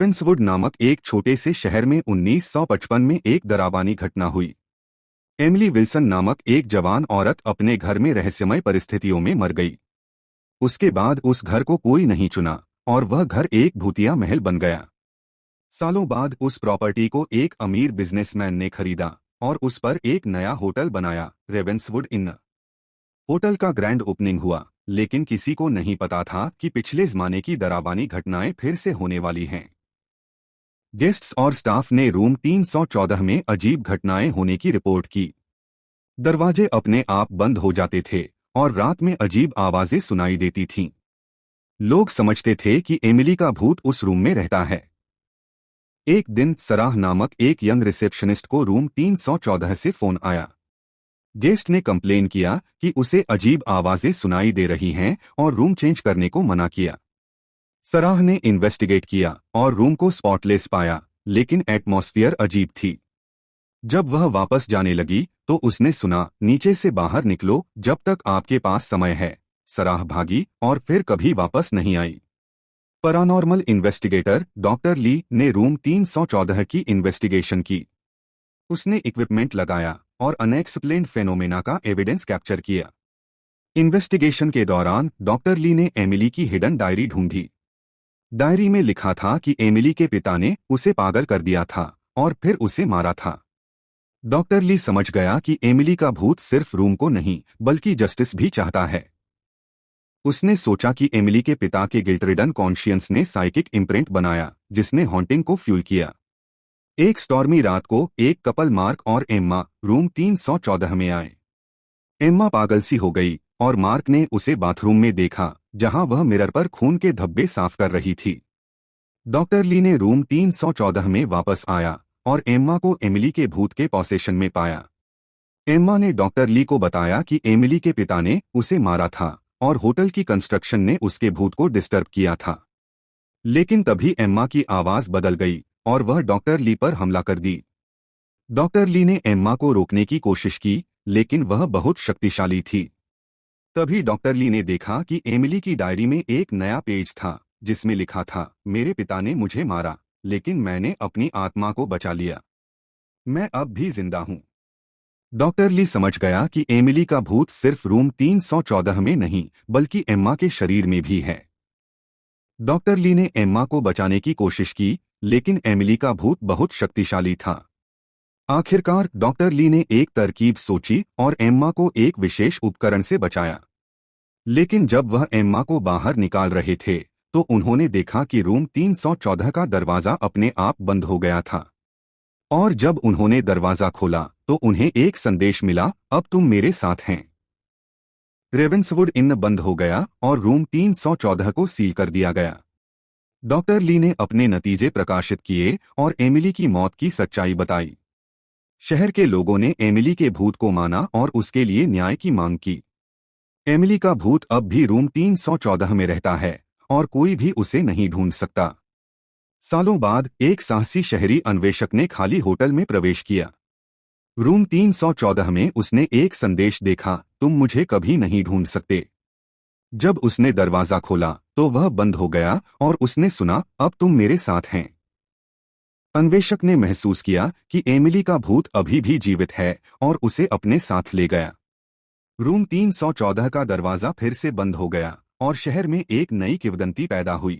रेवेंसवुड नामक एक छोटे से शहर में 1955 में एक डरावनी घटना हुई। एमिली विल्सन नामक एक जवान औरत अपने घर में रहस्यमय परिस्थितियों में मर गई। उसके बाद उस घर को कोई नहीं चुना और वह घर एक भूतिया महल बन गया। सालों बाद उस प्रॉपर्टी को एक अमीर बिजनेसमैन ने खरीदा और उस पर एक नया होटल बनाया, रेवेंसवुड इन्न। होटल का ग्रैंड ओपनिंग हुआ, लेकिन किसी को नहीं पता था कि पिछले ज़माने की डरावनी घटनाएं फिर से होने वाली हैं। गेस्ट्स और स्टाफ ने रूम 314 में अजीब घटनाएं होने की रिपोर्ट की। दरवाजे अपने आप बंद हो जाते थे और रात में अजीब आवाजें सुनाई देती थीं। लोग समझते थे कि एमिली का भूत उस रूम में रहता है। एक दिन सराह नामक एक यंग रिसेप्शनिस्ट को रूम 314 से फोन आया। गेस्ट ने कंप्लेन किया कि उसे अजीब आवाजें सुनाई दे रही हैं और रूम चेंज करने को मना किया। सराह ने इन्वेस्टिगेट किया और रूम को स्पॉटलेस पाया, लेकिन एटमॉस्फियर अजीब थी। जब वह वापस जाने लगी तो उसने सुना, नीचे से बाहर निकलो जब तक आपके पास समय है। सराह भागी और फिर कभी वापस नहीं आई। पैरानॉर्मल इन्वेस्टिगेटर डॉक्टर ली ने रूम 314 की इन्वेस्टिगेशन की। उसने इक्विपमेंट लगाया और अनएक्सप्लेन्ड फेनोमेना का एविडेंस कैप्चर किया। इन्वेस्टिगेशन के दौरान डॉक्टर ली ने एमिली की हिडन डायरी ढूंढी। डायरी में लिखा था कि एमिली के पिता ने उसे पागल कर दिया था और फिर उसे मारा था। डॉक्टर ली समझ गया कि एमिली का भूत सिर्फ रूम को नहीं बल्कि जस्टिस भी चाहता है। उसने सोचा कि एमिली के पिता के गिल्ट रिडन कॉन्शियंस ने साइकिक इम्प्रिंट बनाया, जिसने हॉन्टिंग को फ्यूल किया। एक स्टॉर्मी रात को एक कपल मार्क और एम्मा रूम 314 में आए। एम्मा पागल सी हो गई और मार्क ने उसे बाथरूम में देखा, जहां वह मिरर पर खून के धब्बे साफ कर रही थी। डॉक्टर ली ने रूम 314 में वापस आया और एम्मा को एमिली के भूत के पॉसेशन में पाया। एम्मा ने डॉक्टर ली को बताया कि एमिली के पिता ने उसे मारा था और होटल की कंस्ट्रक्शन ने उसके भूत को डिस्टर्ब किया था। लेकिन तभी एम्मा की आवाज बदल गई और वह डॉक्टर ली पर हमला कर दी। डॉक्टर ली ने एम्मा को रोकने की कोशिश की, लेकिन वह बहुत शक्तिशाली थी। तभी डॉक्टर ली ने देखा कि एमिली की डायरी में एक नया पेज था, जिसमें लिखा था, मेरे पिता ने मुझे मारा, लेकिन मैंने अपनी आत्मा को बचा लिया। मैं अब भी जिंदा हूं। डॉक्टर ली समझ गया कि एमिली का भूत सिर्फ रूम 314 में नहीं बल्कि एम्मा के शरीर में भी है। डॉक्टर ली ने एम्मा को बचाने की कोशिश की, लेकिन एमिली का भूत बहुत शक्तिशाली था। आखिरकार डॉक्टर ली ने एक तरकीब सोची और एम्मा को एक विशेष उपकरण से बचाया। लेकिन जब वह एम्मा को बाहर निकाल रहे थे तो उन्होंने देखा कि रूम 314 का दरवाजा अपने आप बंद हो गया था। और जब उन्होंने दरवाजा खोला तो उन्हें एक संदेश मिला, अब तुम मेरे साथ हैं। रेवेंसवुड इन्न बंद हो गया और रूम 314 को सील कर दिया गया। डॉक्टर ली ने अपने नतीजे प्रकाशित किए और एमिली की मौत की सच्चाई बताई। शहर के लोगों ने एमिली के भूत को माना और उसके लिए न्याय की मांग की। एमिली का भूत अब भी रूम 314 में रहता है और कोई भी उसे नहीं ढूंढ सकता। सालों बाद एक साहसी शहरी अन्वेषक ने खाली होटल में प्रवेश किया। रूम 314 में उसने एक संदेश देखा, तुम मुझे कभी नहीं ढूंढ सकते। जब उसने दरवाजा खोला तो वह बंद हो गया और उसने सुना, अब तुम मेरे साथ हैं। अन्वेषक ने महसूस किया कि एमिली का भूत अभी भी जीवित है और उसे अपने साथ ले गया। रूम 314 का दरवाजा फिर से बंद हो गया और शहर में एक नई किंवदंती पैदा हुई।